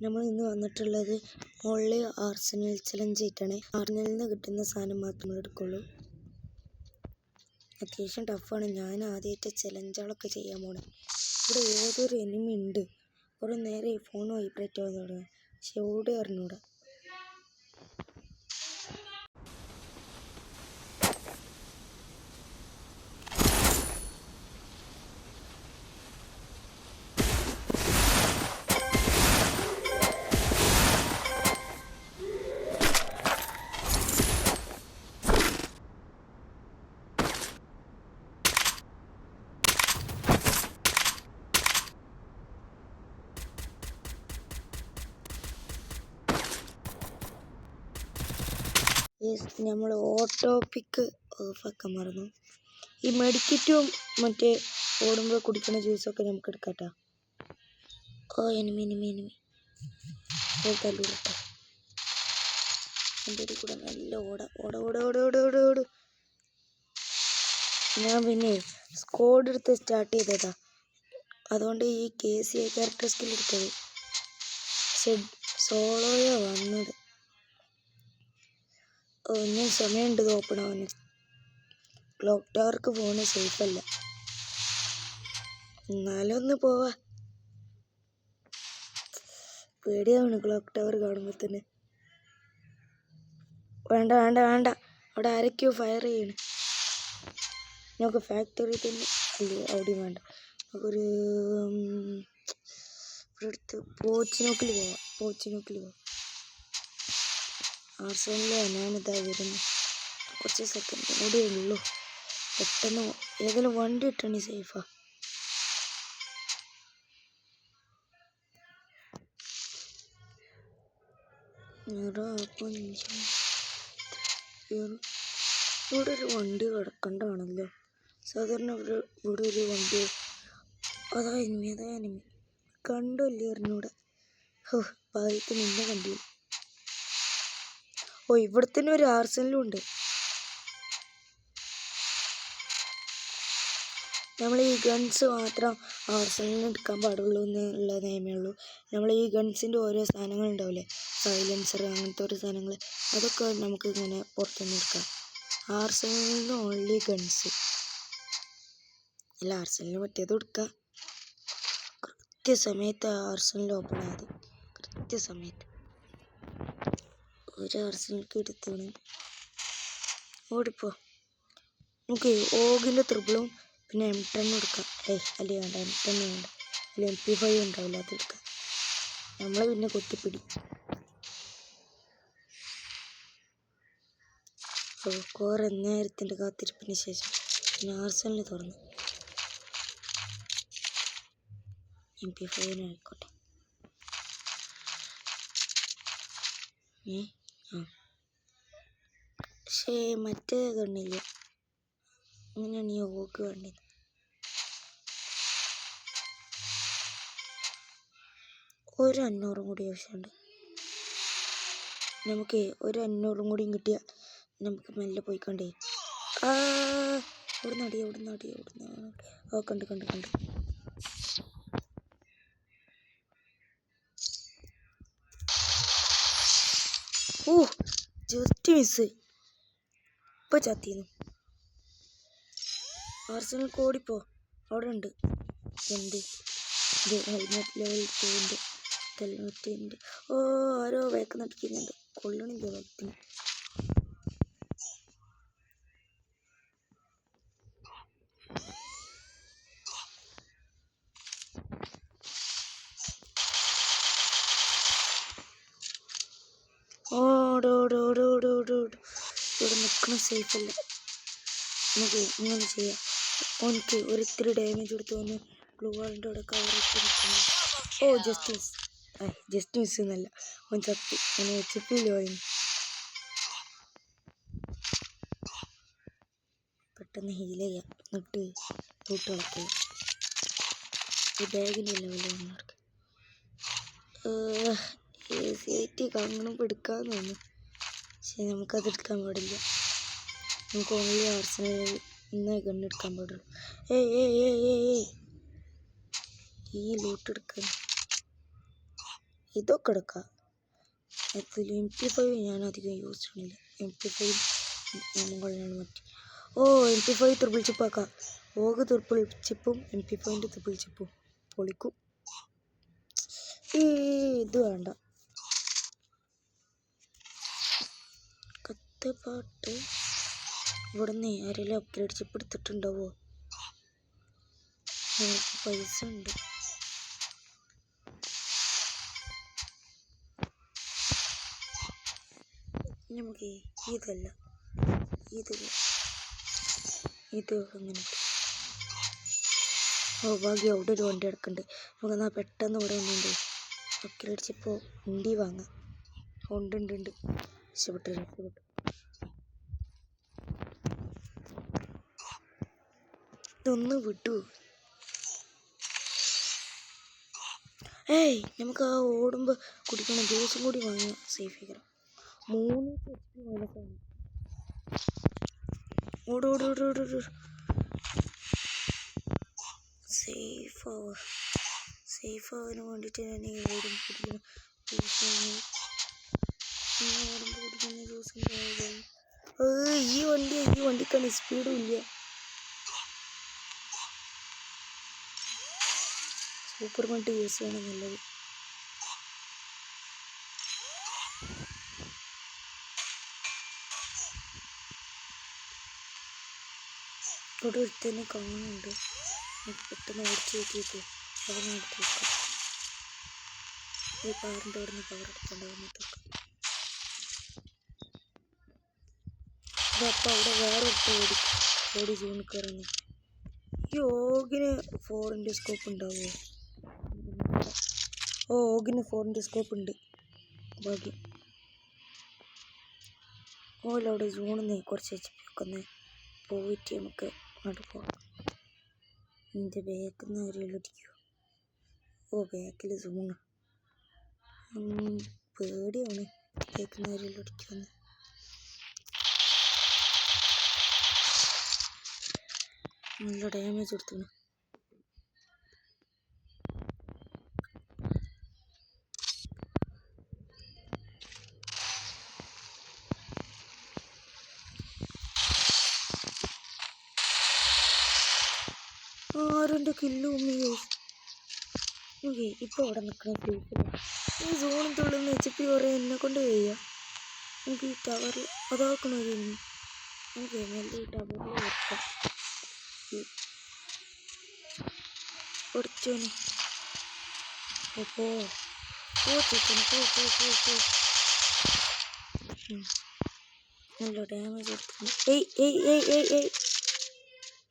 നമ്മൾ ഇന്ന് വന്നിട്ടുള്ളത് ഓൺലി ആർസനൽ ചലഞ്ച് ആയിട്ടാണ്. ആർസനലിൽ നിന്ന് കിട്ടുന്ന സാധനം മാത്രമേ എടുക്കുള്ളൂ. അത്യാവശ്യം ടഫാണ്. ഞാൻ ആദ്യമായിട്ട് ചലഞ്ചുകളൊക്കെ ചെയ്യാൻ പോണേ. ഇവിടെ ഏതൊരു എനിമി ഉണ്ട്. ഒരു നേരെ ഫോൺ വൈബ്രേറ്റ് ആവാൻ തുടങ്ങി. പക്ഷെ എവിടെ അറിഞ്ഞൂടാ. നമ്മൾ ഓട്ടോപിക്ക് ഓഫാക്കാൻ മറന്നു. ഈ മെഡിക്കറ്റും മറ്റേ ഓടുമ്പോൾ കുടിക്കുന്ന ജ്യൂസൊക്കെ നമുക്ക് എടുക്കാട്ടോ. എനിമി തല്ലൂടട്ടോ. എൻ്റെ ഒരു കൂടെ നല്ല ഓട. ഞാൻ പിന്നെ സ്കോഡ് എടുത്ത് സ്റ്റാർട്ട് ചെയ്തതാ. അതുകൊണ്ട് ഈ KCA ക്യാരക്ടർ സ്കിൽ എടുത്തത്. പക്ഷെ സോളോയോ വന്നത്. ഒന്നും സമയമുണ്ട് ഓപ്പൺ ആവാൻ. ക്ലോക്ക് ടവർക്ക് ഫോണ് സേഫ് അല്ല. എന്നാലും ഒന്ന് പോവാ. പേടിയാണ് ക്ലോക്ക് ടവർ കാണുമ്പോൾ തന്നെ. വേണ്ട അവിടെ ആരൊക്കെയോ ഫയർ ചെയ്യണ്. നമുക്ക് ഫാക്ടറി തന്നെ അല്ലേ, അവിടെയും വേണ്ട. നമുക്കൊരു ഇവിടെ അടുത്ത് പോച്ചിനോക്കിൽ പോവാം. ആർസനലിലെ ഞാനിതാ വരുന്നു. കുറച്ച് സെക്കൻഡ് കൂടെ ഉള്ളൂ. പെട്ടെന്ന് ഏതെങ്കിലും വണ്ടി ഇട്ടാണ് സേഫാ. ഇവിടെ ഒരു വണ്ടി കിടക്കണ്ടാണല്ലോ. സാധാരണ ഇവിടെ ഒരു വണ്ടി. അതാ എനിമി കണ്ടല്ലേ അറിഞ്ഞൂടെ. ഭാഗ്യത്ത് നിന്നെ കണ്ടില്ല. ഇവിടെ തന്നെ ഒരു ആർസനലും ഉണ്ട്. നമ്മൾ ഈ ഗൺസ് മാത്രം ആർസനലിന് എടുക്കാൻ പാടുള്ളൂ എന്നുള്ള നിയമമേ ഉള്ളൂ. നമ്മൾ ഈ ഗൺസിൻ്റെ ഓരോ സാധനങ്ങൾ ഉണ്ടാവില്ലേ, സൈലൻസർ അങ്ങനത്തെ ഓരോ സാധനങ്ങൾ, അതൊക്കെ നമുക്ക് ഇങ്ങനെ പുറത്തുനിന്ന് എടുക്കാം. ആർസനലിന് ഓൺലി ഗൺസ് അല്ല, ആർസനലിന് പറ്റിയത് എടുക്കാം. കൃത്യസമയത്ത് ആർസനൽ ഓപ്പൺ ആയത്. കൃത്യസമയത്ത് ഒരു ആർസനൽക്ക് എടുത്താണ്. ഓടിപ്പോ. നമുക്ക് ഓഗിൻ്റെ ത്രിബിളും പിന്നെ M10 എടുക്കാം. അല്ലേ വേണ്ട, M10 വേണ്ട. അല്ല MP5 ഉണ്ടാവില്ല, അതെടുക്കാം. നമ്മൾ പിന്നെ കൊത്തിപ്പിടി. കുറെ നേരത്തിൻ്റെ കാത്തിരിപ്പിന് ശേഷം പിന്നെ ആർസനൽ തുറന്നു. MP5 ആയിക്കോട്ടെ. പക്ഷേ മറ്റേ കണ്ണില്ല. അങ്ങനെയാണ് ഈ ഓക്ക് വേണ്ടത്. ഒരു 500 കൂടി ആവശ്യമുണ്ട്. നമുക്ക് ഒരു 500 കൂടിയും കിട്ടിയാൽ നമുക്ക് മെല്ലെ പോയിക്കണ്ടേ. ഇവിടെ നടി. കണ്ട്. Just miss. ഇപ്പൊ ചത്തിന്നു. ആർസനൽ ഓടിപ്പോ. അവിടെ ഉണ്ട് എന്ത് ഹെൽമെറ്റ് ലെവൽ 2 ഹെൽമെറ്റ്. ആരോ വേക്ക് നടിക്കുന്നുണ്ട്. കൊള്ളണില്ല വ്യക്തി. ഇവിടെ നിൽക്കണം, സേഫ് അല്ല. നമുക്ക് ഇങ്ങനെ ചെയ്യാം. ഓനിക്ക് ഒരിത്തിരി ഡാമേജ് കൊടുത്ത് ഒന്ന് ബ്ലൂ വാളിൻ്റെ അവിടെ കവറിട്ട് നിൽക്കുന്നു. ജസ്റ്റ് മിസ് എന്നല്ല, ഓൻ ചത്തി. ഓന് HP പോയി. പെട്ടെന്ന് ഹീൽ ചെയ്യാം. എന്നിട്ട് കൂട്ട് കളക്കുക. ഈ ബാഗിൻ്റെ ലെവലാണ്. AC കാണണം എടുക്കാമെന്ന് തോന്നുന്നു. പക്ഷെ നമുക്കത് എടുക്കാൻ പാടില്ല. നമുക്ക് ഓൺലി ആർസനൽ ഇന്നേ കണ്ണെടുക്കാൻ പാടുള്ളൂ. ഈ ലൂട്ട് എടുക്കാൻ ഇതൊക്കെ എടുക്കാം. അതിൽ MP5 ഞാൻ അധികം യൂസ് ചെയ്യണില്ല. MP5 മുകളിലാണ് മറ്റേ. MP5 ട്രിപ്പിൾ ചിപ്പാക്കാം. ഓഗ് ട്രിപ്പിൾ ചിപ്പും MP5ൻ്റെ ട്രിപ്പിൾ ചിപ്പും പൊളിക്കും. ഇത് വേണ്ട. കത്തപ്പാട്ട് ഇവിടുന്ന് ആരെങ്കിലും അപ്ഗ്രേഡ് ചിപ്പ് എടുത്തിട്ടുണ്ടാവോ? എനിക്ക് പൈസ ഉണ്ട്. നമുക്ക് ഇതല്ല, ഇത് അങ്ങനെ. ഭാഗ്യം അവിടെ ഒരു വണ്ടി എടുക്കുന്നുണ്ട്. നമുക്കെന്നാൽ പെട്ടെന്ന് ഇവിടെ ഒന്നുണ്ട് അപ്ഗ്രേഡ് ചിപ്പ് വണ്ടി വാങ്ങാം. ഉണ്ട്. രക്ഷപ്പെട്ടു. ഇതൊന്ന് വിട്ടു. നമുക്ക് ആ ഓടുമ്പോൾ കുടിക്കണ ജ്യൂസും കൂടി വാങ്ങിയാൽ സേഫ് ആക്കണം. 3 ഓട്. സേഫ് ആവാൻ വേണ്ടിയിട്ട് ഞാൻ ഓടുമ്പോൾ കുടിക്കുന്ന ജ്യൂസ് ഈ വണ്ടിക്കാണ് സ്പീഡും ഇല്ല. സൂപ്പർ വണ്ടി യൂസ് ചെയ്യണം നല്ലത്. ഇവിടെ ഒരുത്തന്നെ കാണുന്നുണ്ട്. പെട്ടെന്ന് ഓടിച്ച് നോക്കിയിട്ട് അവനെ എടുത്ത് വെക്കാം. ഈ കാറിൻ്റെ അവിടെ നിന്ന് കവർ എടുത്തുണ്ടാകുന്ന അപ്പം അവിടെ വേറെ ഓടി സൂണിൽ കയറുന്നു. ഈ ഓഗിന് 4ൻ്റെ സ്കോപ്പ് ഉണ്ടാവുമോ? ഓഗിന് 4ൻ്റെ സ്കോപ്പ് ഉണ്ട്. ഭാഗ്യം. അവിടെ സൂണിന്ന് കുറച്ച് വെച്ചിരിക്കുന്നേ പോയിട്ട് നമുക്ക് അങ്ങോട്ട് പോകാം. എൻ്റെ ബാക്കിൽ നിന്ന് ആരെങ്കിലും അടിക്കുമോ? ബാക്കിൽ സൂണ്. പേടിയാണ് ബാക്കിൽ നിന്ന് ആരെങ്കിലും അടിക്കുമെന്ന്. നല്ല ഡാമേജ് കൊടുത്തു. ആരുടെ കില്ലും ഇപ്പോൾ അവിടെ നിൽക്കണ ഗ്രൂപ്പില്ല. ഈ സോണിൽ തുള്ളുന്ന HP കുറേ എന്നെ കൊണ്ട് കഴിയുക. നമുക്ക് ഈ ടവറിൽ അതാക്കണോ? നമുക്ക് നല്ല ഈ ടവറിൽ വെക്കാം. കുറച്ചോന് നല്ല ഡാമേജ് എടുത്തു.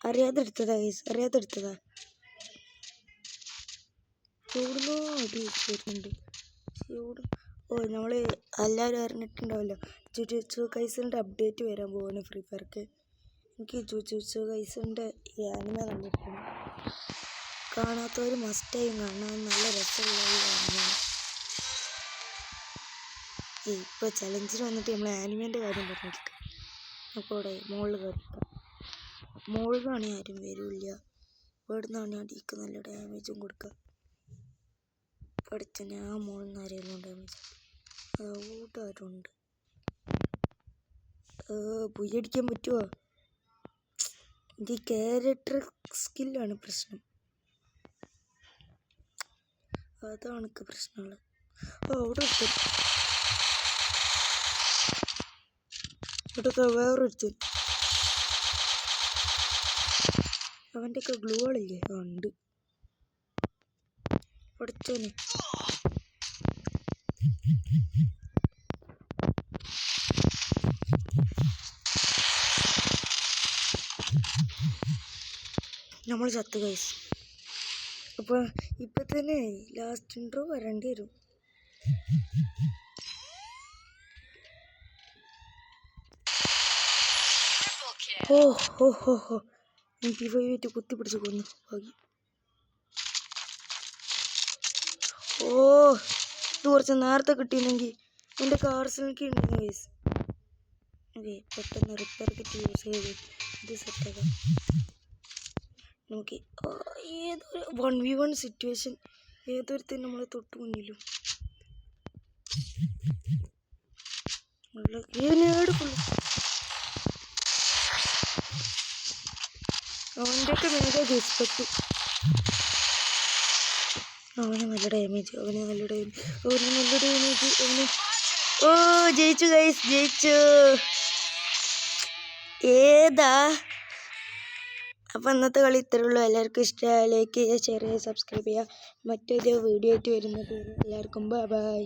അറിയാതെ എടുത്തതാ. എവിടുന്നോ അടി വരുന്നുണ്ട്. നമ്മൾ എല്ലാവരും അറിഞ്ഞിട്ടുണ്ടാവല്ലോ, ജുജുത്സു കൈസൻ്റെ അപ്ഡേറ്റ് വരാൻ പോവാണ് ഫ്രീ ഫയർക്ക്. എനിക്ക് ജുജുത്സു കൈസൻ്റെ ഈ ആനിമ കണ്ടിട്ടുണ്ട്. കാണാത്തവർ മസ്റ്റായും കാണാൻ നല്ല രസമുള്ള ആനിമയാണ്. ഇപ്പോൾ ചലഞ്ചിന് വന്നിട്ട് നമ്മൾ ആനിമേൻ്റെ കാര്യം പറഞ്ഞിരിക്കുക. അപ്പോൾ ഇവിടെ മുകളിൽ കയറിക്കാം. മുകളിൽ നിന്നാണെങ്കിൽ ആരും വരില്ല. ഇവിടെ നിന്നാണെങ്കിൽ അടിക്ക് നല്ല ഡാമേജും കൊടുക്കുക. പഠിച്ചനെ ആ മുകളിൽ നിന്ന് ആരെങ്കിലും ഡാമേജ് ഔട്ടായിട്ടുണ്ട്. പുയ്യടിക്കാൻ പറ്റുമോ? ഇത് ക്യാരക്ടർ സ്കില്ലാണ് പ്രശ്നം. അതാണ് എനിക്ക് പ്രശ്നമുള്ളത്. ഇവിടെ വേറൊരുത്തൻ. അവൻ്റെയൊക്കെ ഗ്ലൂകളില്ലേ? ഉണ്ട്. പഠിച്ചോനെ നമ്മൾ ചത്ത് ഗൈസ്. അപ്പോൾ ഇപ്പം തന്നെ ലാസ്റ്റ് ഇൻട്രോ വരേണ്ടി വരും. MP5 കുത്തി പിടിച്ച് കൊന്നു. ഭാഗ്യം. ഇത് കുറച്ച് നേരത്തെ കിട്ടിയിരുന്നെങ്കിൽ എൻ്റെ കാർസിലേക്ക് ഉണ്ടെങ്കിൽ ഗൈസ്. പെട്ടെന്ന് റിപ്പയർ കിറ്റ് യൂസ് ചെയ്ത് ഇത് സെറ്റാക്കാം. നമുക്ക് ഏതൊരു 1v1 സിറ്റുവേഷൻ ഏതൊരുത്തരും നമ്മളെ തൊട്ട് മുന്നിലും അവൻ്റെയൊക്കെ നേരെ ഗസ്പെട്ടു. അവന് നല്ല ഡാമേജ്. ഓ ജയിച്ചു ഗൈസ്, ജയിച്ചു. ഏതാ? അപ്പം ഇന്നത്തെ കളി ഇത്രയേ ഉള്ളൂ. എല്ലാവർക്കും ഇഷ്ടമായ ലൈക്ക് ചെയ്യുക, ഷെയർ ചെയ്യുക, സബ്സ്ക്രൈബ് ചെയ്യുക. മറ്റൊരു വീഡിയോ ആയിട്ട് വരുന്നത് എല്ലാവർക്കും ബൈ ബൈ.